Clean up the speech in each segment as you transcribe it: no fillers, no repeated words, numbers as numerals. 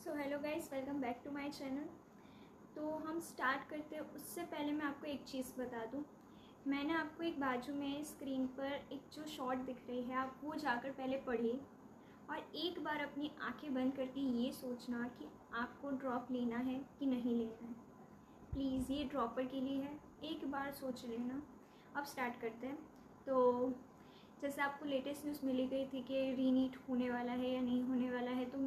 So hello guys, welcome back to my channel. तो हम start करते हैं उससे पहले मैं आपको एक चीज़ बता दूं। मैंने आपको एक बाजू में स्क्रीन पर एक जो शॉर्ट दिख रही है, आप वो जाकर पहले पढ़िए और एक बार अपनी आंखें बंद करके ये सोचना कि आपको ड्रॉप लेना है कि नहीं लेना है। प्लीज़, ये ड्रॉपर के लिए है, एक बार सोच लेना। अब स्टार्ट करते हैं। तो जैसे आपको लेटेस्ट न्यूज़ मिली गई थी कि रीनीट होने वाला है या नहीं होने वाला है, तो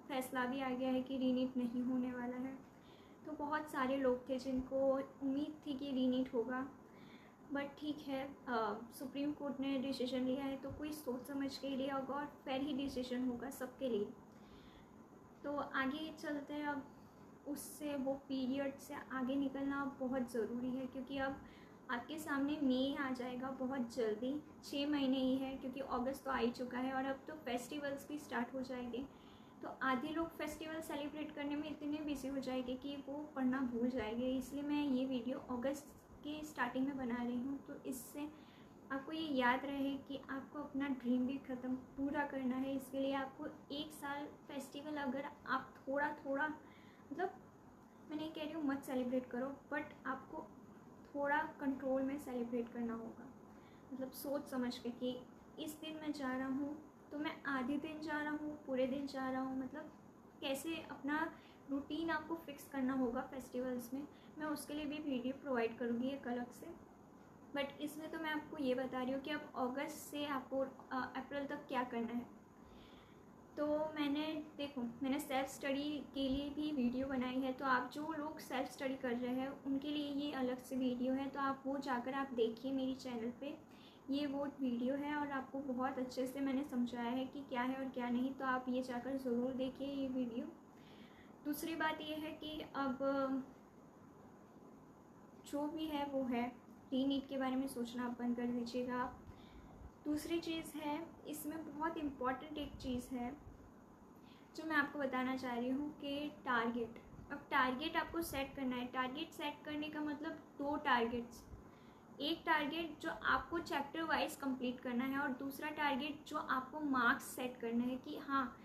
फैसला भी आ गया है कि रीनीट नहीं होने वाला है। तो बहुत सारे लोग थे जिनको उम्मीद थी कि रीनीट होगा, बट ठीक है, सुप्रीम कोर्ट ने डिसीजन लिया है तो कोई सोच समझ के लिया होगा और फेयर ही डिसीजन होगा सबके लिए। तो आगे चलते हैं। अब उससे वो पीरियड से आगे निकलना बहुत ज़रूरी है, क्योंकि अब आपके सामने मई आ जाएगा बहुत जल्दी। 6 महीने ही है, क्योंकि अगस्त तो आ ही चुका है और अब तो फेस्टिवल्स भी स्टार्ट हो जाएंगे। तो आधे लोग फेस्टिवल सेलिब्रेट करने में इतने बिजी हो जाएंगे कि वो पढ़ना भूल जाएंगे। इसलिए मैं ये वीडियो अगस्त के स्टार्टिंग में बना रही हूँ, तो इससे आपको ये याद रहे कि आपको अपना ड्रीम भी ख़त्म पूरा करना है। इसके लिए आपको एक साल फेस्टिवल अगर आप थोड़ा थोड़ा, मतलब मैं नहीं कह रही हूँ मत सेलिब्रेट करो, बट आपको थोड़ा कंट्रोल में सेलिब्रेट करना होगा। मतलब सोच समझ के कि इस दिन मैं जा रहा हूँ तो मैं आधे दिन जा रहा हूँ, पूरे दिन जा रहा हूँ, मतलब कैसे अपना रूटीन आपको फिक्स करना होगा फेस्टिवल्स में। मैं उसके लिए भी वीडियो प्रोवाइड करूँगी एक अलग से, बट इसमें तो मैं आपको ये बता रही हूँ कि अब अगस्त से आपको अप्रैल तक क्या करना है। तो मैंने सेल्फ़ स्टडी के लिए भी वीडियो बनाई है। तो आप जो लोग सेल्फ़ स्टडी कर रहे हैं उनके लिए ये अलग से वीडियो है, तो आप वो जाकर आप देखिए मेरी चैनल पे। ये वो वीडियो है और आपको बहुत अच्छे से मैंने समझाया है कि क्या है और क्या नहीं, तो आप ये जाकर ज़रूर देखिए ये वीडियो। दूसरी बात ये है कि अब जो भी है वो है, रीनीट के बारे में सोचना आप बंद कर दीजिएगा आप। दूसरी चीज़ है, इसमें बहुत इम्पॉर्टेंट एक चीज़ है जो मैं आपको बताना चाह रही हूँ कि टारगेट। अब टारगेट आपको सेट करना है। टारगेट सेट करने का मतलब 2 टारगेट्स। एक टारगेट जो आपको चैप्टर वाइज कंप्लीट करना है और दूसरा टारगेट जो आपको मार्क्स सेट करना है कि हाँ,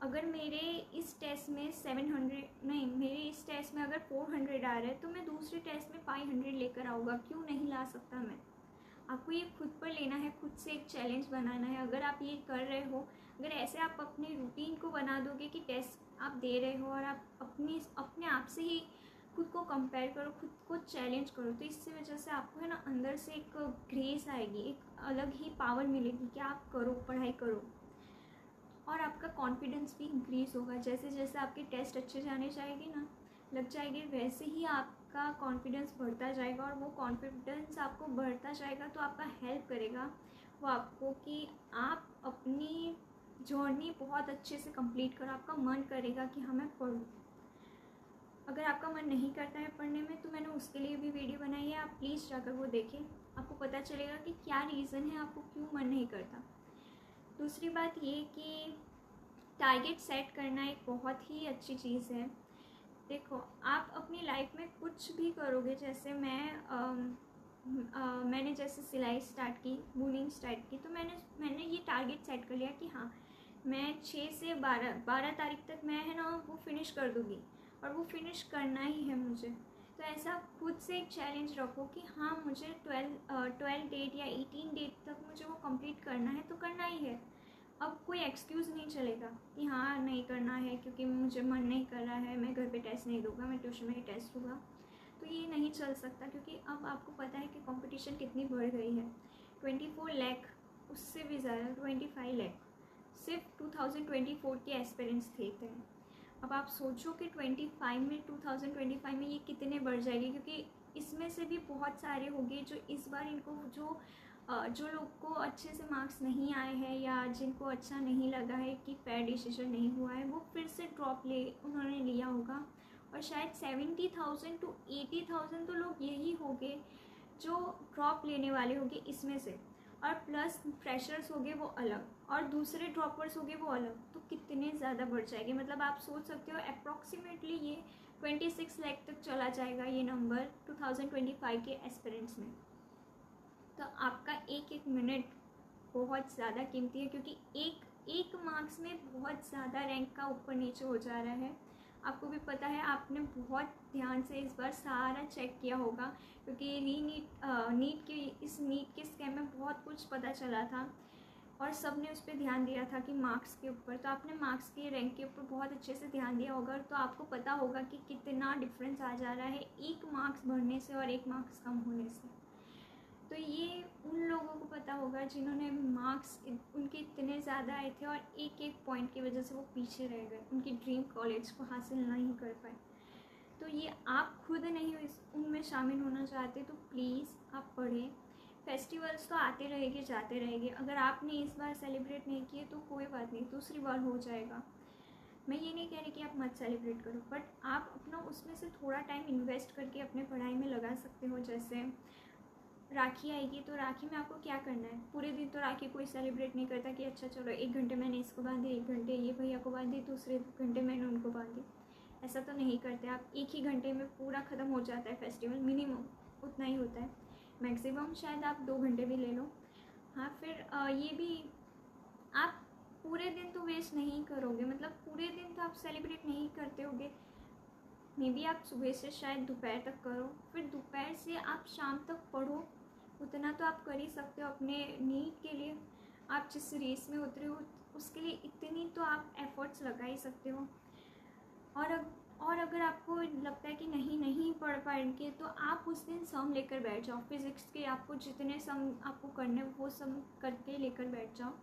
अगर मेरे इस टेस्ट में 700 नहीं, मेरे इस टेस्ट में अगर 400 आ रहा है तो मैं दूसरे टेस्ट में 500 लेकर आऊँगा, क्यों नहीं ला सकता मैं। आपको ये खुद पर लेना है, खुद से एक चैलेंज बनाना है। अगर आप ये कर रहे हो, अगर ऐसे आप अपने रूटीन को बना दोगे कि टेस्ट आप दे रहे हो और आप अपने आप से ही खुद को कंपेयर करो, खुद को चैलेंज करो, तो इससे वजह से आपको है ना अंदर से एक ग्रेस आएगी, एक अलग ही पावर मिलेगी कि आप करो, पढ़ाई करो और आपका कॉन्फिडेंस भी इंक्रीज़ होगा। जैसे जैसे आपके टेस्ट अच्छे जाने जाएंगे ना, लग जाएंगे, वैसे ही आपका कॉन्फिडेंस बढ़ता जाएगा और वो कॉन्फिडेंस आपको बढ़ता जाएगा तो आपका हेल्प करेगा वो आपको कि आप अपनी जर्नी बहुत अच्छे से कंप्लीट करो। आपका मन करेगा कि हाँ मैं पढूं। अगर आपका मन नहीं करता है पढ़ने में तो मैंने उसके लिए भी वीडियो बनाई है, आप प्लीज़ जाकर वो देखें। आपको पता चलेगा कि क्या रीज़न है, आपको क्यों मन नहीं करता। दूसरी बात ये कि टारगेट सेट करना एक बहुत ही अच्छी चीज़ है। देखो, आप अपनी लाइफ में कुछ भी करोगे, जैसे मैंने जैसे सिलाई स्टार्ट की, वूलिंग स्टार्ट की, तो मैंने ये टारगेट सेट कर लिया कि हाँ मैं 6 से 12 तारीख तक मैं है ना वो फिनिश कर दूँगी और वो फिनिश करना ही है मुझे। तो ऐसा खुद से एक चैलेंज रखो कि हाँ मुझे 12 डेट या 18 डेट तक मुझे वो कंप्लीट करना है, तो करना ही है। अब कोई एक्सक्यूज़ नहीं चलेगा कि हाँ नहीं करना है क्योंकि मुझे मन नहीं कर रहा है, मैं घर पे टेस्ट नहीं दूँगा, मैं ट्यूशन में ही टेस्ट दूँगा, तो ये नहीं चल सकता। क्योंकि अब आपको पता है कि कंपटीशन कितनी बढ़ गई है। 24 लाख, उससे भी ज़्यादा 25 लाख सिर्फ 2024 के एस्पिरेंट्स थे। अब आप सोचो कि 2025 में ये कितने बढ़ जाएगी, क्योंकि इसमें से भी बहुत सारे होंगे जो इस बार इनको जो लोग को अच्छे से मार्क्स नहीं आए हैं या जिनको अच्छा नहीं लगा है कि फेयर डिसीजन नहीं हुआ है, वो फिर से ड्रॉप उन्होंने लिया होगा। और शायद 70,000 to 80,000 तो लोग यही होंगे जो ड्रॉप लेने वाले होंगे इसमें से, और प्लस फ्रेशर्स होंगे वो अलग और दूसरे ड्रॉपर्स होंगे वो अलग, तो कितने ज़्यादा बढ़ जाएंगे। मतलब आप सोच सकते हो अप्रॉक्सीमेटली ये 26 लाख तक चला जाएगा ये नंबर 2025 के एस्पिरेंट्स में। तो आपका एक एक मिनट बहुत ज़्यादा कीमती है, क्योंकि एक एक मार्क्स में बहुत ज़्यादा रैंक का ऊपर नीचे हो जा रहा है। आपको भी पता है, आपने बहुत ध्यान से इस बार सारा चेक किया होगा, क्योंकि इस नीट के स्कैम में बहुत कुछ पता चला था और सब ने उस पर ध्यान दिया था कि मार्क्स के ऊपर। तो आपने मार्क्स के रैंक के ऊपर बहुत अच्छे से ध्यान दिया होगा, तो आपको पता होगा कि कितना डिफरेंस आ जा रहा है एक मार्क्स बढ़ने से और एक मार्क्स कम होने से। तो ये उन लोगों को पता होगा जिन्होंने मार्क्स उनके इतने ज़्यादा आए थे और एक एक पॉइंट की वजह से वो पीछे रह गए, उनकी ड्रीम कॉलेज को हासिल नहीं कर पाए। तो ये आप खुद नहीं उनमें शामिल होना चाहते तो प्लीज़ आप पढ़ें। फेस्टिवल्स तो आते रहेंगे जाते रहेंगे, अगर आपने इस बार सेलिब्रेट नहीं किए तो कोई बात नहीं, दूसरी बार हो जाएगा। मैं ये नहीं कह रही कि आप मत सेलिब्रेट करो, बट आप अपना उसमें से थोड़ा टाइम इन्वेस्ट करके अपने पढ़ाई में लगा सकते हो। जैसे राखी आएगी तो राखी में आपको क्या करना है, पूरे दिन तो राखी कोई सेलिब्रेट नहीं करता कि अच्छा चलो 1 घंटे मैंने इसको बांधी, 1 घंटे ये भैया को बांधी, दूसरे घंटे मैंने उनको बांधी। ऐसा तो नहीं करते आप, एक ही घंटे में पूरा ख़त्म हो जाता है फेस्टिवल, मिनिमम उतना ही होता है, मैक्सिमम शायद आप 2 घंटे भी ले लो। हाँ, फिर ये भी आप पूरे दिन तो वेस्ट नहीं करोगे, मतलब पूरे दिन तो आप सेलिब्रेट नहीं करते होगे, मे बी आप सुबह से शायद दोपहर तक करो, फिर दोपहर से आप शाम तक पढ़ो, उतना तो आप कर ही सकते हो अपने नीट के लिए। आप जिस रेस में उतरे हो उसके लिए इतनी तो आप एफर्ट्स लगा ही सकते हो। और अगर आपको लगता है कि नहीं पढ़ पाएंगे तो आप उस दिन सम लेकर बैठ जाओ, फिज़िक्स के आपको जितने सम आपको करने वो सम करके लेकर बैठ जाओ,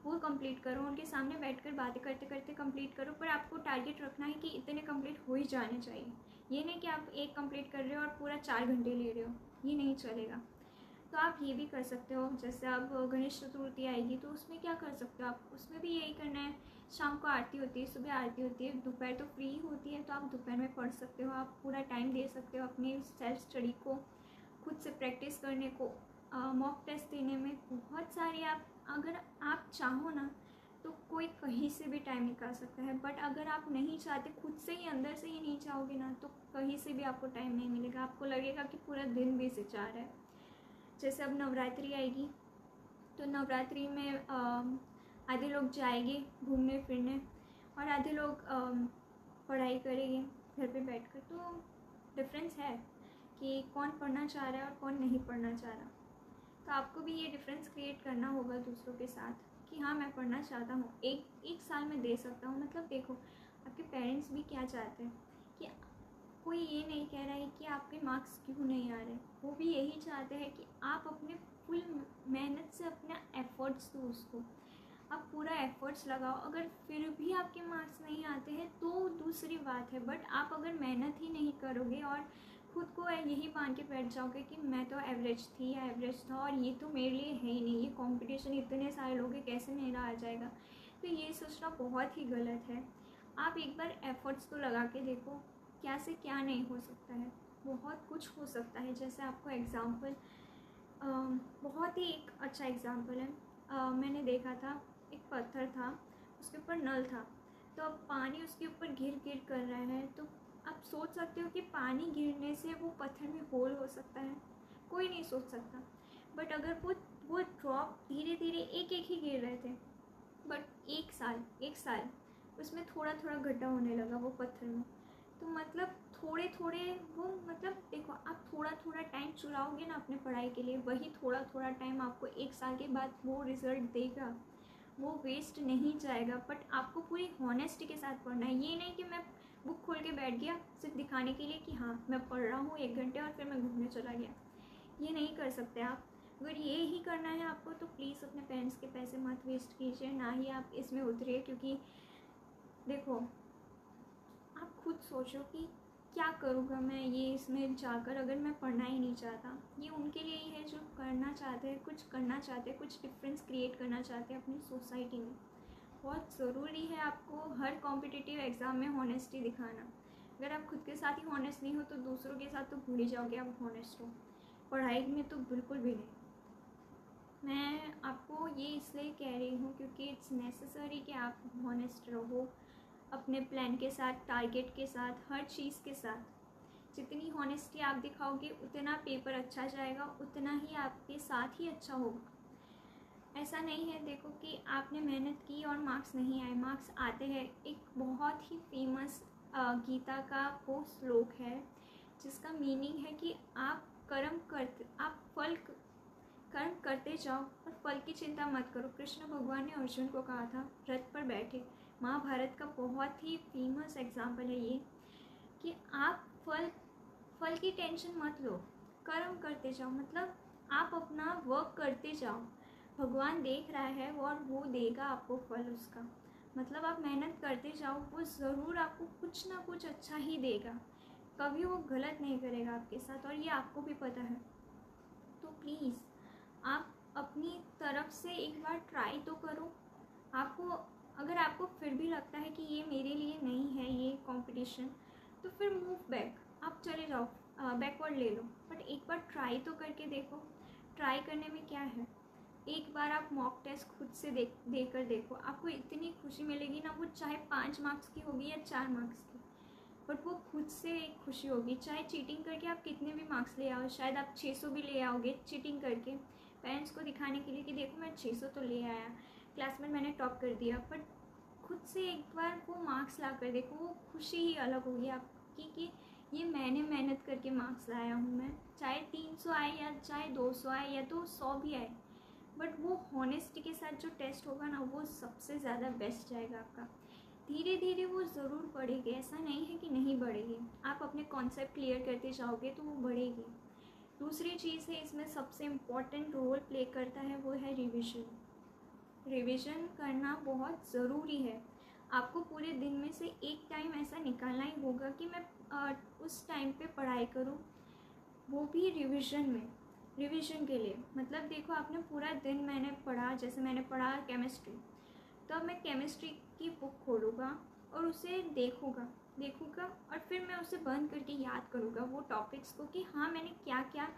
वो कंप्लीट करो, उनके सामने बैठकर बातें करते करते कंप्लीट करो। पर आपको टारगेट रखना है कि इतने कंप्लीट हो ही जाने चाहिए, ये नहीं कि आप एक कंप्लीट कर रहे हो और पूरा 4 घंटे ले रहे हो, ये नहीं चलेगा। तो आप ये भी कर सकते हो, जैसे अब गणेश चतुर्थी आएगी तो उसमें क्या कर सकते हो आप, उसमें भी यही करना है, शाम को आरती होती है, सुबह आरती होती है, दोपहर तो फ्री होती है, तो आप दोपहर में पढ़ सकते हो, आप पूरा टाइम दे सकते हो अपनी सेल्फ स्टडी को, खुद से प्रैक्टिस करने को, मॉक टेस्ट देने में। बहुत सारे आप अगर आप चाहो ना तो कोई कहीं से भी टाइम निकाल सकता है, बट अगर आप नहीं चाहते, खुद से ही अंदर से ही नहीं चाहोगे ना, तो कहीं से भी आपको टाइम नहीं मिलेगा, आपको लगेगा कि पूरा दिन बीत जा रहा है। जैसे अब नवरात्रि आएगी तो नवरात्रि में आधे लोग जाएंगे घूमने फिरने और आधे लोग पढ़ाई करेंगे घर पे बैठकर। तो डिफरेंस है कि कौन पढ़ना चाह रहा है और कौन नहीं पढ़ना चाह रहा। तो आपको भी ये डिफरेंस क्रिएट करना होगा दूसरों के साथ कि हाँ मैं पढ़ना चाहता हूँ, एक साल में दे सकता हूँ। मतलब देखो आपके पेरेंट्स भी क्या चाहते हैं कि कोई ये नहीं कह रहा है कि आपके मार्क्स क्यों नहीं आ रहे, वो भी यही चाहते हैं कि आप अपने फुल मेहनत से अपना एफर्ट्स दो, उसको आप पूरा एफर्ट्स लगाओ। अगर फिर भी आपके मार्क्स नहीं आते हैं तो दूसरी बात है, बट आप अगर मेहनत ही नहीं करोगे और खुद को यही मान के बैठ जाओगे कि मैं तो एवरेज थी या एवरेज था और ये तो मेरे लिए है ही नहीं, ये कंपटीशन इतने सारे लोग हैं कैसे मेरा आ जाएगा, तो ये सोचना बहुत ही गलत है। आप एक बार एफर्ट्स तो लगा के देखो, क्या से क्या नहीं हो सकता है, बहुत कुछ हो सकता है। जैसे आपको एग्ज़ाम्पल बहुत ही एक अच्छा एग्ज़ाम्पल है, मैंने देखा था एक पत्थर था, उसके ऊपर नल था, तो अब पानी उसके ऊपर गिर कर रहा है, तो आप सोच सकते हो कि पानी गिरने से वो पत्थर में होल हो सकता है, कोई नहीं सोच सकता। बट अगर वो ड्रॉप धीरे धीरे एक एक ही गिर रहे थे, बट एक साल उसमें थोड़ा थोड़ा गड्ढा होने लगा वो पत्थर में। तो मतलब थोड़े थोड़े वो, मतलब देखो आप थोड़ा थोड़ा टाइम चुराओगे ना अपने पढ़ाई के लिए, वही थोड़ा थोड़ा टाइम आपको 1 साल के बाद वो रिज़ल्ट देगा, वो वेस्ट नहीं जाएगा। बट आपको पूरी हॉनेस्टी के साथ पढ़ना है, ये नहीं कि मैं बुक खोल के बैठ गया सिर्फ दिखाने के लिए कि हाँ मैं पढ़ रहा हूँ 1 घंटे और फिर मैं घूमने चला गया, ये नहीं कर सकते आप। अगर ये ही करना है आपको तो प्लीज़ अपने पेरेंट्स के पैसे मत वेस्ट कीजिए, ना ही आप इसमें उतरिए। क्योंकि देखो आप खुद सोचो कि क्या करूँगा मैं ये इसमें जाकर, अगर मैं पढ़ना ही नहीं चाहता। ये उनके लिए ही है जो करना चाहते हैं, कुछ करना चाहते हैं, कुछ डिफरेंस क्रिएट करना चाहते हैं अपनी सोसाइटी में। बहुत ज़रूरी है आपको हर कॉम्पिटिटिव एग्ज़ाम में हॉनेस्टी दिखाना। अगर आप खुद के साथ ही हॉनेस्ट नहीं हो तो दूसरों के साथ तो भूल ही जाओगे आप हॉनेस्ट हो, पढ़ाई में तो बिल्कुल भी नहीं। मैं आपको ये इसलिए कह रही हूँ क्योंकि इट्स नेसेसरी कि आप हॉनेस्ट रहो अपने प्लान के साथ, टारगेट के साथ, हर चीज़ के साथ। जितनी हॉनेस्टी आप दिखाओगे उतना पेपर अच्छा जाएगा, उतना ही आपके साथ ही अच्छा होगा। ऐसा नहीं है देखो कि आपने मेहनत की और मार्क्स नहीं आए, मार्क्स आते हैं। एक बहुत ही फेमस गीता का वो श्लोक है जिसका मीनिंग है कि आप कर्म करते जाओ और फल की चिंता मत करो। कृष्ण भगवान ने अर्जुन को कहा था रथ पर बैठे। महाभारत का बहुत ही फेमस एग्जाम्पल है ये कि आप फल की टेंशन मत लो, कर्म करते जाओ। मतलब आप अपना वर्क करते जाओ, भगवान देख रहा है और वो देगा आपको फल उसका। मतलब आप मेहनत करते जाओ, वो ज़रूर आपको कुछ ना कुछ अच्छा ही देगा, कभी वो गलत नहीं करेगा आपके साथ, और ये आपको भी पता है। तो प्लीज़ आप अपनी तरफ से एक बार ट्राई तो करो। अगर आपको फिर भी लगता है कि ये मेरे लिए नहीं है ये कंपटीशन, तो फिर मूव बैक, आप चले जाओ, बैकवर्ड ले लो, बट एक बार ट्राई तो करके देखो। ट्राई करने में क्या है, एक बार आप मॉक टेस्ट खुद से देकर देखो, आपको इतनी खुशी मिलेगी ना, वो चाहे 5 मार्क्स की होगी या 4 मार्क्स की, बट वो खुद से एक खुशी होगी। चाहे चीटिंग करके आप कितने भी मार्क्स ले आओ, शायद आप 600 भी ले आओगे चीटिंग करके, पेरेंट्स को दिखाने के लिए कि देखो मैं 600 तो ले आया, क्लास में मैंने टॉप कर दिया, बट खुद से एक बार वो मार्क्स ला कर देखो, वो खुशी ही अलग होगी आपकी कि ये मैंने मेहनत करके मार्क्स लाया हूँ मैं। चाहे 300 आए या चाहे 200 आए या तो 100 भी आए, बट वो हॉनेस्टी के साथ जो टेस्ट होगा ना, वो सबसे ज़्यादा बेस्ट जाएगा आपका। धीरे धीरे वो ज़रूर बढ़ेगी, ऐसा नहीं है कि नहीं बढ़ेगी। आप अपने कॉन्सेप्ट क्लियर करते जाओगे तो वो बढ़ेगी। दूसरी चीज़ है इसमें सबसे इम्पॉर्टेंट रोल प्ले करता है वो है रिविज़न। रिविज़न करना बहुत ज़रूरी है। आपको पूरे दिन में से एक टाइम ऐसा निकालना ही होगा कि मैं उस टाइम पे पढ़ाई करूँ, वो भी रिविज़न के लिए। मतलब देखो आपने पूरा दिन मैंने पढ़ा, जैसे मैंने पढ़ा केमिस्ट्री, तो अब मैं केमिस्ट्री की बुक खोलूँगा और उसे देखूँगा और फिर मैं उसे बंद करके याद करूँगा वो टॉपिक्स को कि हाँ मैंने क्या क्या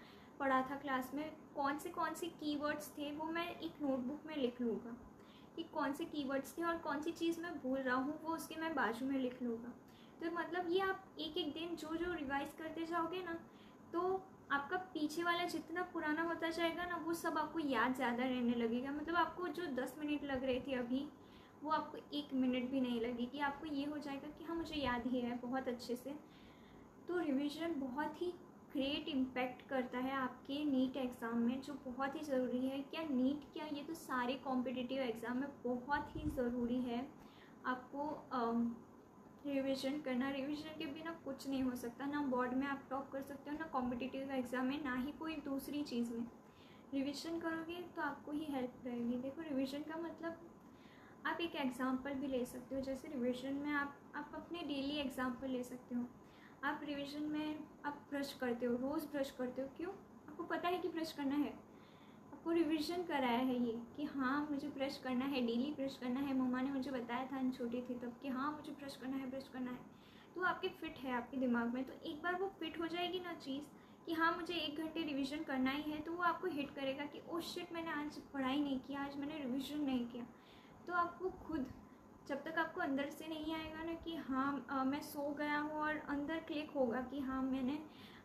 पढ़ा था क्लास में, कौन से कीवर्ड्स थे, वो मैं एक नोटबुक में लिख लूँगा कि कौन से कीवर्ड्स थे और कौन सी चीज़ मैं भूल रहा हूँ वो उसके मैं बाजू में लिख लूँगा। तो मतलब ये आप एक एक दिन जो जो रिवाइज़ करते जाओगे ना, तो आपका पीछे वाला जितना पुराना होता जाएगा ना, वो सब आपको याद ज़्यादा रहने लगेगा। मतलब आपको जो 10 मिनट लग रहे थे अभी, वो आपको 1 मिनट भी नहीं लगेगी। आपको ये हो जाएगा कि हाँ मुझे याद ही है बहुत अच्छे से। तो रिवीजन बहुत ही ग्रेट इम्पैक्ट करता है आपके नीट एग्ज़ाम में, जो बहुत ही ज़रूरी है। क्या नीट क्या, ये तो सारे कॉम्पिटिटिव एग्ज़ाम में बहुत ही ज़रूरी है आपको रिवीजन करना। रिवीजन के बिना कुछ नहीं हो सकता, ना बोर्ड में आप टॉप कर सकते हो, ना कॉम्पिटिटिव एग्ज़ाम में, ना ही कोई दूसरी चीज़ में। रिवीजन करोगे तो आपको ही हेल्प रहेगी। देखो रिवीजन का मतलब आप एक एग्ज़ाम्पल भी ले सकते हो, जैसे रिवीजन में आप अपने डेली एग्ज़ाम्पल ले सकते हो। आप रिवीजन में आप ब्रश करते हो, रोज़ ब्रश करते हो, क्यों? आपको पता है कि ब्रश करना है, आपको रिवीजन कराया है ये कि हाँ मुझे ब्रश करना है, डेली ब्रश करना है। मम्मा ने मुझे बताया था छोटी थी तब कि हाँ मुझे ब्रश करना है। तो आपके फिट है आपके दिमाग में, तो एक बार वो फिट हो जाएगी ना चीज़ कि हाँ मुझे 1 घंटे रिवीजन करना ही है, तो वो आपको हिट करेगा कि ओ शिट मैंने आज पढ़ाई नहीं किया, आज मैंने रिवीजन नहीं किया। तो आपको खुद, जब तक आपको अंदर से नहीं आएगा ना कि हाँ मैं सो गया हूँ और अंदर क्लिक होगा कि हाँ मैंने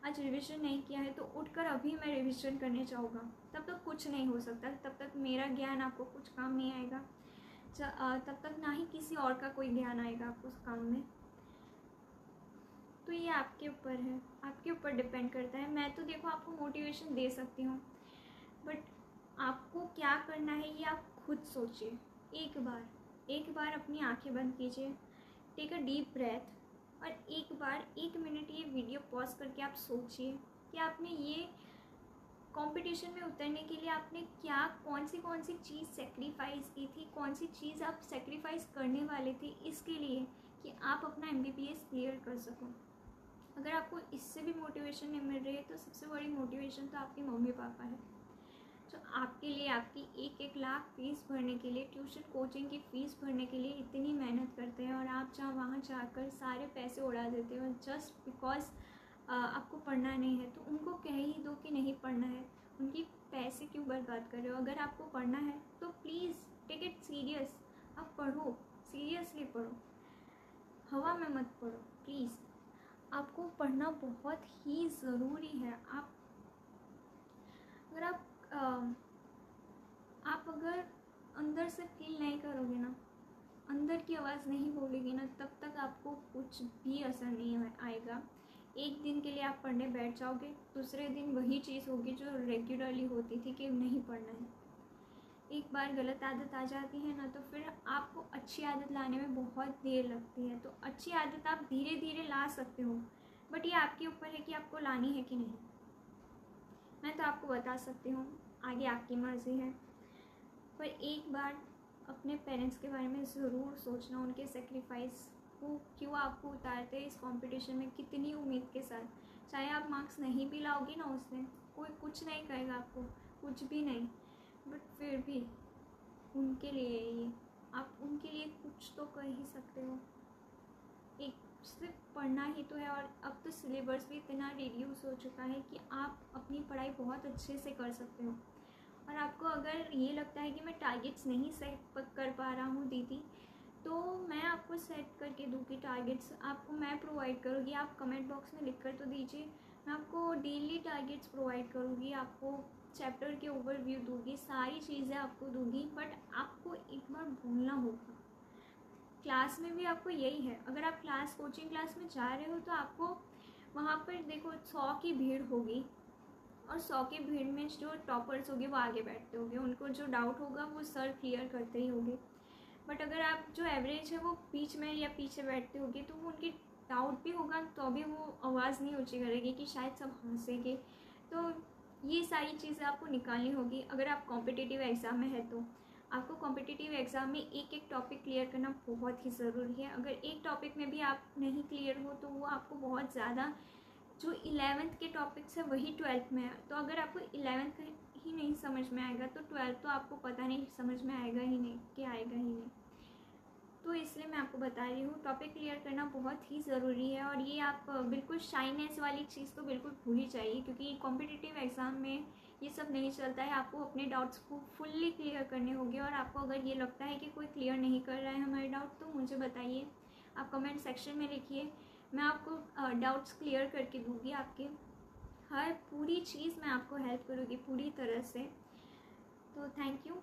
आज रिवीजन नहीं किया है, तो उठकर अभी मैं रिवीजन करने जाऊँगा, तब तक कुछ नहीं हो सकता। तब तक मेरा ज्ञान आपको कुछ काम नहीं आएगा, तब तक ना ही किसी और का कोई ज्ञान आएगा आपको उस काम में। तो ये आपके ऊपर है, आपके ऊपर डिपेंड करता है। मैं तो देखो आपको मोटिवेशन दे सकती हूँ, बट आपको क्या करना है ये आप खुद सोचिए। एक बार अपनी आंखें बंद कीजिए, टेक अ डीप ब्रेथ, और एक बार 1 मिनट ये वीडियो पॉज करके आप सोचिए कि आपने ये कंपटीशन में उतरने के लिए आपने क्या कौन सी चीज़ सेक्रीफाइस की थी, कौन सी चीज़ आप सेक्रीफाइस करने वाले थे इसके लिए कि आप अपना MBBS क्लियर कर सको। अगर आपको इससे भी मोटिवेशन नहीं मिल रही है, तो सबसे बड़ी मोटिवेशन तो आपके मम्मी पापा है, जो आपके लिए आपकी 1-1 लाख फीस भरने के लिए, ट्यूशन कोचिंग की फ़ीस भरने के लिए इतनी मेहनत करते हैं, और आप वहाँ जाकर सारे पैसे उड़ा देते हो जस्ट बिकॉज आपको पढ़ना नहीं है। तो उनको कह ही दो कि नहीं पढ़ना है, उनकी पैसे क्यों बर्बाद कर रहे हो? अगर आपको पढ़ना है तो प्लीज़ टेक इट सीरियस, आप पढ़ो, सीरियसली पढ़ो, हवा में मत पढ़ो प्लीज़। आपको पढ़ना बहुत ही ज़रूरी है। अगर आप अगर अंदर से फील नहीं करोगे ना, अंदर की आवाज़ नहीं बोलेगी ना, तब तक आपको कुछ भी असर नहीं आएगा। एक दिन के लिए आप पढ़ने बैठ जाओगे, दूसरे दिन वही चीज़ होगी जो रेगुलरली होती थी कि नहीं पढ़ना है। एक बार गलत आदत आ जाती है ना, तो फिर आपको अच्छी आदत लाने में बहुत देर लगती है। तो अच्छी आदत आप धीरे धीरे ला सकते हो, बट ये आपके ऊपर है कि आपको लानी है कि नहीं। मैं तो आपको बता सकती हूँ, आगे आपकी मर्ज़ी है। पर एक बार अपने पेरेंट्स के बारे में ज़रूर सोचना, उनके सेक्रीफाइस को क्यों आपको उतारते हैं इस कंपटीशन में, कितनी उम्मीद के साथ। चाहे आप मार्क्स नहीं भी लाओगे ना उस दिन, कोई कुछ नहीं कहेगा आपको, कुछ भी नहीं, बट फिर भी उनके लिए ये, आप उनके लिए कुछ तो कर ही सकते हो। एक सिर्फ पढ़ना ही तो है, और अब तो सिलेबस भी इतना रिड्यूस हो चुका है कि आप अपनी पढ़ाई बहुत अच्छे से कर सकते हो। और आपको अगर ये लगता है कि मैं टारगेट्स नहीं सेट कर पा रहा हूँ दीदी, तो मैं आपको सेट करके दूँगी टारगेट्स, आपको मैं प्रोवाइड करूँगी। आप कमेंट बॉक्स में लिख कर तो दीजिए, मैं आपको डेली टारगेट्स प्रोवाइड करूँगी, आपको चैप्टर के ओवरव्यू दूँगी, सारी चीज़ें आपको दूँगी। बट आपको एक बार भूलना होगा, क्लास में भी आपको यही है। अगर आप कोचिंग क्लास में जा रहे हो तो आपको वहाँ पर देखो 100 की भीड़ होगी, और 100 की भीड़ में जो टॉपर्स होंगे वो आगे बैठते होंगे, उनको जो डाउट होगा वो सर क्लियर करते ही होंगे। बट अगर आप जो एवरेज है वो बीच में या पीछे बैठते होंगे, तो वो उनकी डाउट भी होगा तो भी वो आवाज़ नहीं ऊँची करेगी कि शायद सब हंसेंगे। तो ये सारी चीज़ें आपको निकालनी होगी। अगर आप कॉम्पिटिटिव एग्ज़ाम में है तो आपको कॉम्पिटिटिव एग्ज़ाम में एक एक टॉपिक क्लियर करना बहुत ही ज़रूरी है। अगर एक टॉपिक में भी आप नहीं क्लियर हो तो वो आपको बहुत ज़्यादा, जो 11th के टॉपिक्स है वही 12th में है। तो अगर आपको 11th ही नहीं समझ में आएगा तो 12th तो आपको पता नहीं समझ में आएगा ही नहीं कि आएगा ही नहीं। तो इसलिए मैं आपको बता रही हूँ, टॉपिक क्लियर करना बहुत ही ज़रूरी है। और ये आप बिल्कुल शाइनेस वाली चीज़ तो बिल्कुल भूल ही जाइए, क्योंकि कॉम्पिटिटिव एग्ज़ाम में ये सब नहीं चलता है। आपको अपने डाउट्स को फुल्ली क्लियर करने होंगे। और आपको अगर ये लगता है कि कोई क्लियर नहीं कर रहा है हमारे डाउट, तो मुझे बताइए, आप कमेंट सेक्शन में लिखिए, मैं आपको डाउट्स क्लियर करके दूँगी। आपके हर पूरी चीज़ मैं आपको हेल्प करूँगी पूरी तरह से। तो थैंक यू।